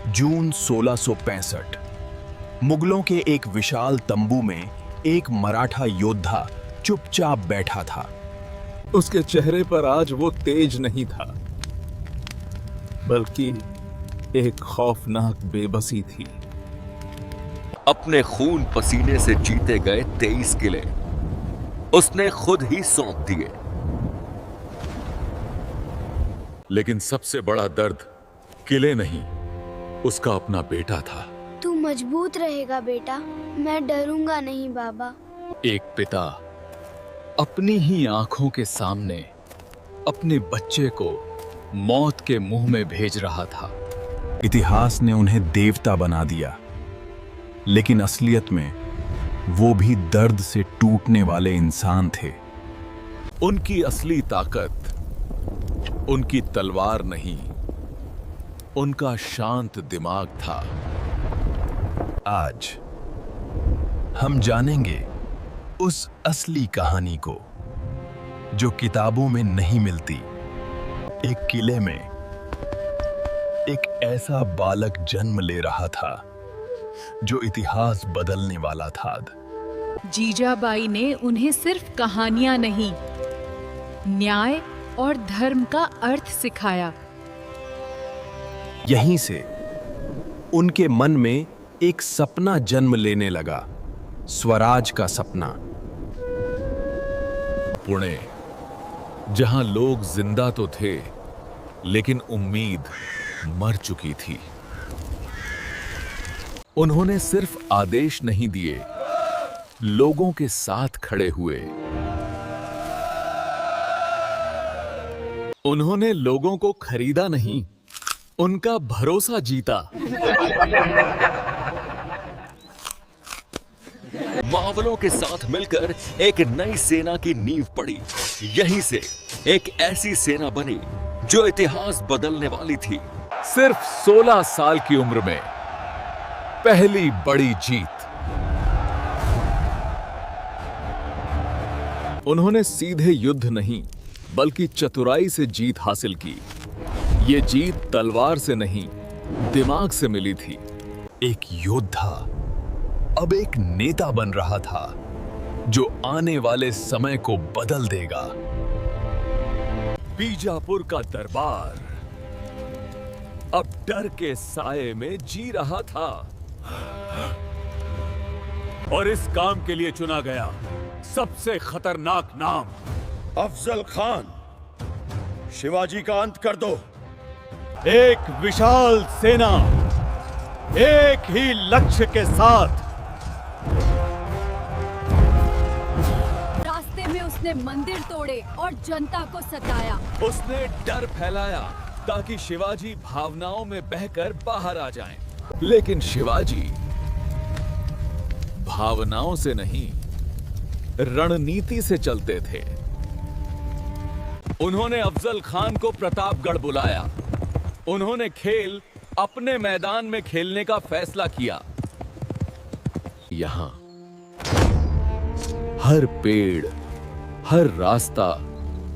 जून 1665। मुगलों के एक विशाल तंबू में एक मराठा योद्धा चुपचाप बैठा था। उसके चेहरे पर आज वो तेज नहीं था, बल्कि एक खौफनाक बेबसी थी। अपने खून पसीने से जीते गए 23 किले उसने खुद ही सौंप दिए। लेकिन सबसे बड़ा दर्द किले नहीं, उसका अपना बेटा था। तू मजबूत रहेगा बेटा, मैं डरूंगा नहीं बाबा। एक पिता अपनी ही आंखों के सामने अपने बच्चे को मौत के मुंह में भेज रहा था। इतिहास ने उन्हें देवता बना दिया, लेकिन असलियत में वो भी दर्द से टूटने वाले इंसान थे। उनकी असली ताकत उनकी तलवार नहीं, उनका शांत दिमाग था। आज हम जानेंगे उस असली कहानी को जो किताबों में नहीं मिलती। एक किले में एक ऐसा बालक जन्म ले रहा था जो इतिहास बदलने वाला था। जीजाबाई ने उन्हें सिर्फ कहानियां नहीं, न्याय और धर्म का अर्थ सिखाया। यहीं से उनके मन में एक सपना जन्म लेने लगा, स्वराज का सपना। पुणे, जहां लोग जिंदा तो थे, लेकिन उम्मीद मर चुकी थी। उन्होंने सिर्फ आदेश नहीं दिए, लोगों के साथ खड़े हुए। उन्होंने लोगों को खरीदा नहीं, उनका भरोसा जीता। मावलों के साथ मिलकर एक नई सेना की नींव पड़ी। यहीं से एक ऐसी सेना बनी जो इतिहास बदलने वाली थी। सिर्फ 16 साल की उम्र में पहली बड़ी जीत। उन्होंने सीधे युद्ध नहीं, बल्कि चतुराई से जीत हासिल की। ये जीत तलवार से नहीं, दिमाग से मिली थी। एक योद्धा अब एक नेता बन रहा था जो आने वाले समय को बदल देगा। बीजापुर का दरबार अब डर के साये में जी रहा था, और इस काम के लिए चुना गया सबसे खतरनाक नाम अफजल खान। शिवाजी का अंत कर दो। एक विशाल सेना, एक ही लक्ष्य के साथ। रास्ते में उसने मंदिर तोड़े और जनता को सताया। उसने डर फैलाया ताकि शिवाजी भावनाओं में बहकर बाहर आ जाएं। लेकिन शिवाजी भावनाओं से नहीं, रणनीति से चलते थे। उन्होंने अफजल खान को प्रतापगढ़ बुलाया। उन्होंने खेल अपने मैदान में खेलने का फैसला किया। यहां हर पेड़, हर रास्ता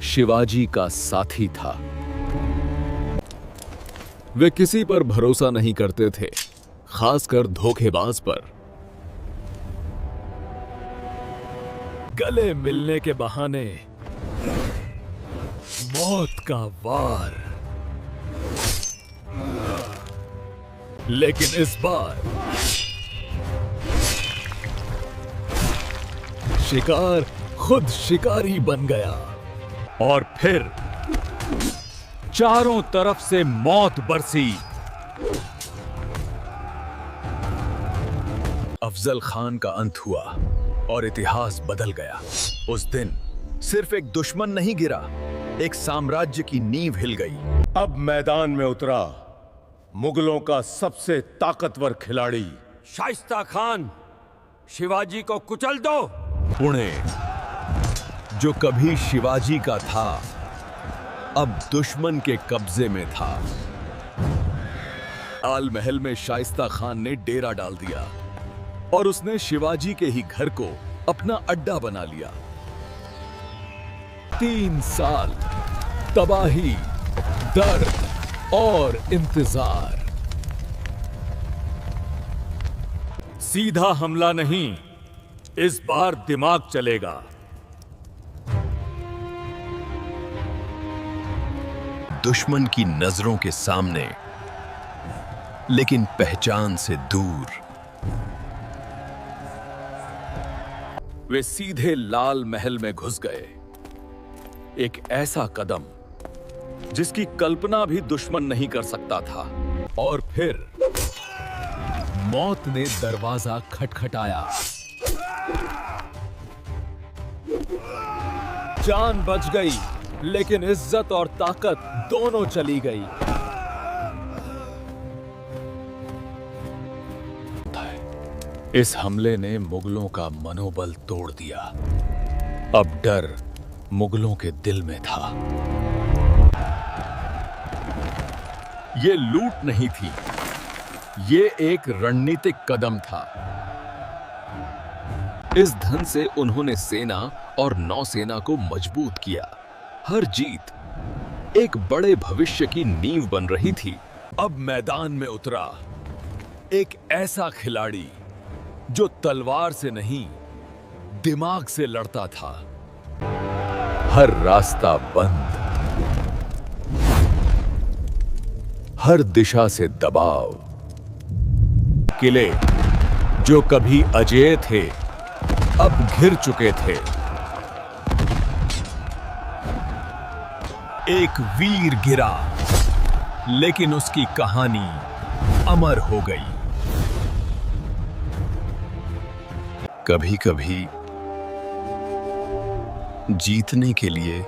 शिवाजी का साथी था। वे किसी पर भरोसा नहीं करते थे, खासकर धोखेबाज पर। गले मिलने के बहाने मौत का वार। लेकिन इस बार शिकार खुद शिकारी बन गया, और फिर चारों तरफ से मौत बरसी। अफजल खान का अंत हुआ और इतिहास बदल गया। उस दिन सिर्फ एक दुश्मन नहीं गिरा, एक साम्राज्य की नींव हिल गई। अब मैदान में उतरा मुगलों का सबसे ताकतवर खिलाड़ी शाइस्ता खान। शिवाजी को कुचल दो। पुणे, जो कभी शिवाजी का था, अब दुश्मन के कब्जे में था। लाल महल में शाइस्ता खान ने डेरा डाल दिया और उसने शिवाजी के ही घर को अपना अड्डा बना लिया। 3 साल तबाही, दर्द और इंतजार। सीधा हमला नहीं, इस बार दिमाग चलेगा। दुश्मन की नजरों के सामने, लेकिन पहचान से दूर। वे सीधे लाल महल में घुस गए। एक ऐसा कदम जिसकी कल्पना भी दुश्मन नहीं कर सकता था। और फिर मौत ने दरवाजा खटखटाया। जान बच गई, लेकिन इज्जत और ताकत दोनों चली गई। इस हमले ने मुगलों का मनोबल तोड़ दिया। अब डर मुगलों के दिल में था। ये लूट नहीं थी, ये एक रणनीतिक कदम था। इस धन से उन्होंने सेना और नौसेना को मजबूत किया। हर जीत एक बड़े भविष्य की नींव बन रही थी। अब मैदान में उतरा एक ऐसा खिलाड़ी जो तलवार से नहीं, दिमाग से लड़ता था। हर रास्ता बंद, हर दिशा से दबाव। किले जो कभी अजेय थे, अब घिर चुके थे। एक वीर गिरा, लेकिन उसकी कहानी अमर हो गई। कभी कभी जीतने के लिए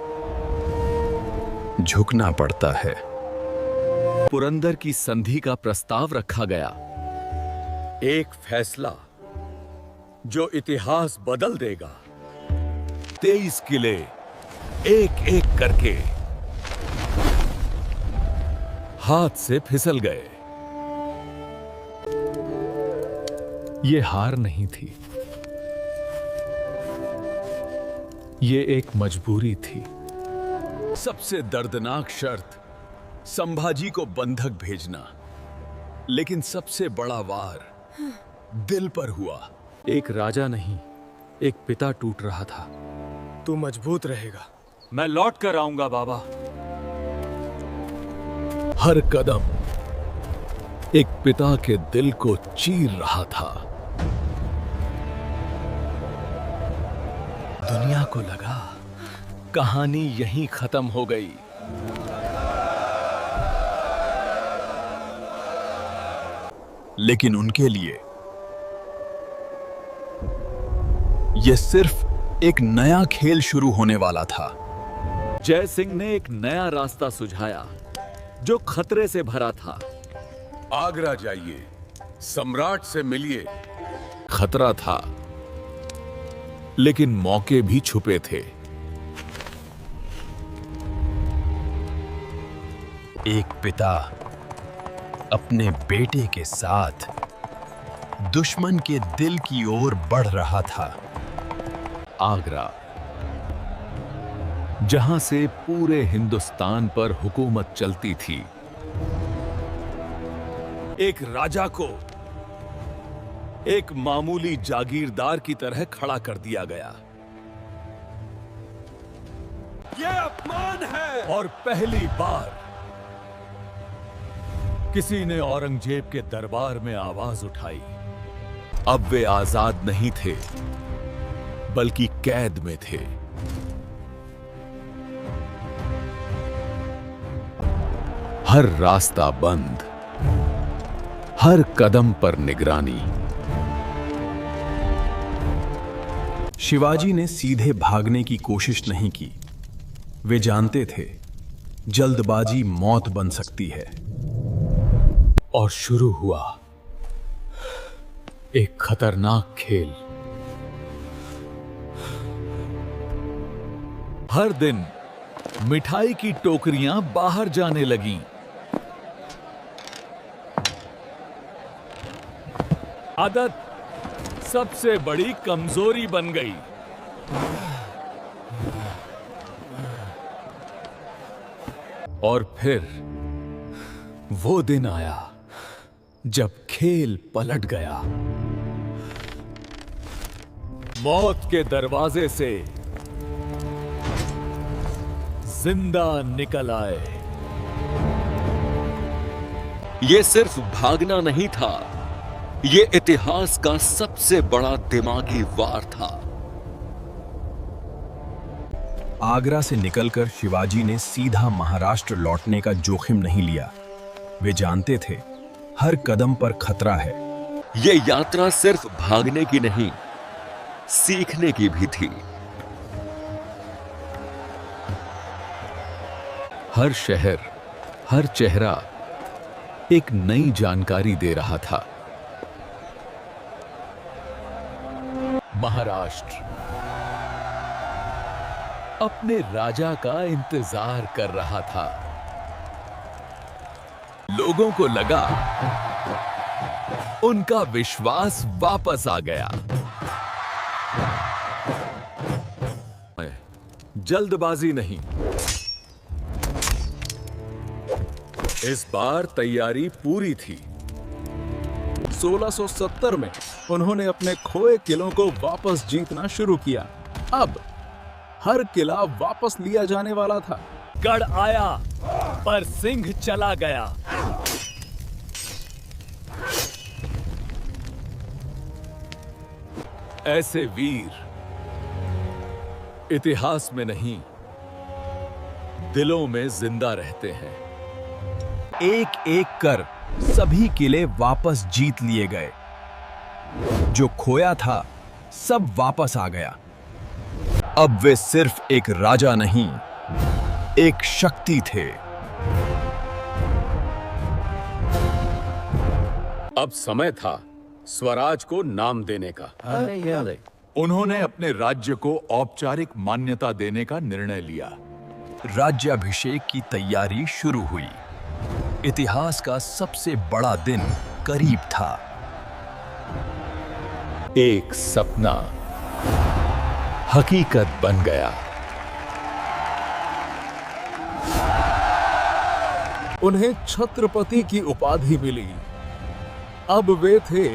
झुकना पड़ता है। पुरंदर की संधि का प्रस्ताव रखा गया। एक फैसला जो इतिहास बदल देगा। 23 किले एक एक करके हाथ से फिसल गए। ये हार नहीं थी, ये एक मजबूरी थी। सबसे दर्दनाक शर्त संभाजी को बंधक भेजना, लेकिन सबसे बड़ा वार दिल पर हुआ। एक राजा नहीं, एक पिता टूट रहा था। तू मजबूत रहेगा। मैं लौट कर आऊंगा बाबा। हर कदम एक पिता के दिल को चीर रहा था। दुनिया को लगा कहानी यहीं खत्म हो गई। लेकिन उनके लिए यह सिर्फ एक नया खेल शुरू होने वाला था। जय सिंह ने एक नया रास्ता सुझाया जो खतरे से भरा था। आगरा जाइए, सम्राट से मिलिए। खतरा था, लेकिन मौके भी छुपे थे। एक पिता अपने बेटे के साथ दुश्मन के दिल की ओर बढ़ रहा था। आगरा, जहां से पूरे हिंदुस्तान पर हुकूमत चलती थी। एक राजा को एक मामूली जागीरदार की तरह खड़ा कर दिया गया। ये अपमान है। और पहली बार किसी ने औरंगजेब के दरबार में आवाज उठाई। अब वे आजाद नहीं थे, बल्कि कैद में थे। हर रास्ता बंद, हर कदम पर निगरानी। शिवाजी ने सीधे भागने की कोशिश नहीं की। वे जानते थे जल्दबाजी मौत बन सकती है। और शुरू हुआ एक खतरनाक खेल। हर दिन मिठाई की टोकरियां बाहर जाने लगीं। आदत सबसे बड़ी कमजोरी बन गई। और फिर वो दिन आया जब खेल पलट गया। मौत के दरवाजे से जिंदा निकल आए। ये सिर्फ भागना नहीं था, ये इतिहास का सबसे बड़ा दिमागी वार था। आगरा से निकलकर शिवाजी ने सीधा महाराष्ट्र लौटने का जोखिम नहीं लिया। वे जानते थे हर कदम पर खतरा है। ये यात्रा सिर्फ भागने की नहीं, सीखने की भी थी। हर शहर, हर चेहरा एक नई जानकारी दे रहा था। महाराष्ट्र अपने राजा का इंतजार कर रहा था। लोगों को लगा उनका विश्वास वापस आ गया। जल्दबाजी नहीं, इस बार तैयारी पूरी थी। 1670 में उन्होंने अपने खोए किलों को वापस जीतना शुरू किया। अब हर किला वापस लिया जाने वाला था। गढ़ आया पर सिंह चला गया। ऐसे वीर इतिहास में नहीं, दिलों में जिंदा रहते हैं। एक एक कर सभी किले वापस जीत लिए गए। जो खोया था सब वापस आ गया। अब वे सिर्फ एक राजा नहीं, एक शक्ति थे। अब समय था स्वराज को नाम देने का। उन्होंने अपने राज्य को औपचारिक मान्यता देने का निर्णय लिया। राज्याभिषेक की तैयारी शुरू हुई। इतिहास का सबसे बड़ा दिन करीब था। एक सपना हकीकत बन गया। उन्हें छत्रपति की उपाधि मिली। अब वे थे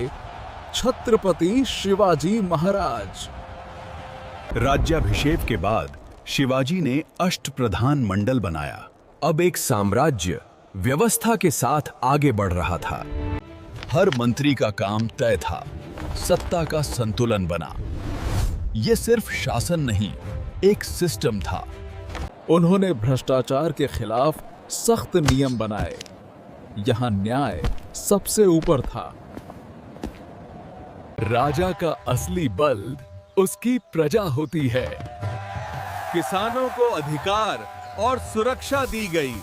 छत्रपति शिवाजी महाराज। राज्याभिषेक के बाद शिवाजी ने अष्टप्रधान मंडल बनाया। अब एक साम्राज्य व्यवस्था के साथ आगे बढ़ रहा था। हर मंत्री का काम तय था। सत्ता का संतुलन बना। यह सिर्फ शासन नहीं, एक सिस्टम था। उन्होंने भ्रष्टाचार के खिलाफ सख्त नियम बनाए। यहां न्याय सबसे ऊपर था। राजा का असली बल उसकी प्रजा होती है। किसानों को अधिकार और सुरक्षा दी गई।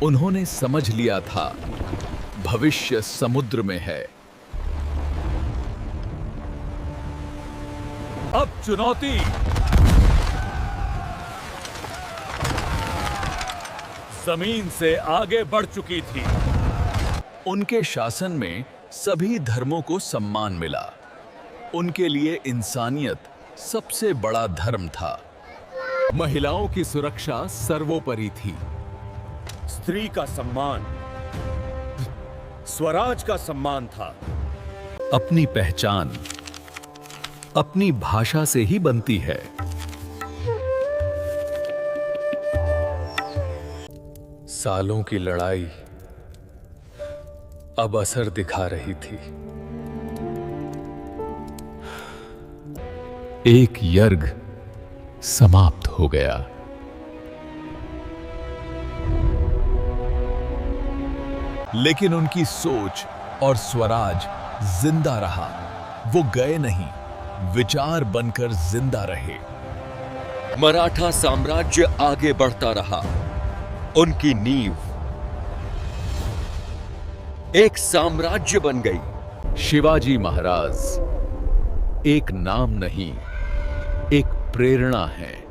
उन्होंने समझ लिया था भविष्य समुद्र में है। अब चुनौती जमीन से आगे बढ़ चुकी थी। उनके शासन में सभी धर्मों को सम्मान मिला। उनके लिए इंसानियत सबसे बड़ा धर्म था। महिलाओं की सुरक्षा सर्वोपरि थी। स्त्री का सम्मान स्वराज का सम्मान था। अपनी पहचान अपनी भाषा से ही बनती है। सालों की लड़ाई अब असर दिखा रही थी। एक यर्ग समाप्त हो गया। लेकिन उनकी सोच और स्वराज जिंदा रहा। वो गए नहीं, विचार बनकर जिंदा रहे। मराठा साम्राज्य आगे बढ़ता रहा। उनकी नींव एक साम्राज्य बन गई। शिवाजी महाराज एक नाम नहीं, एक प्रेरणा है।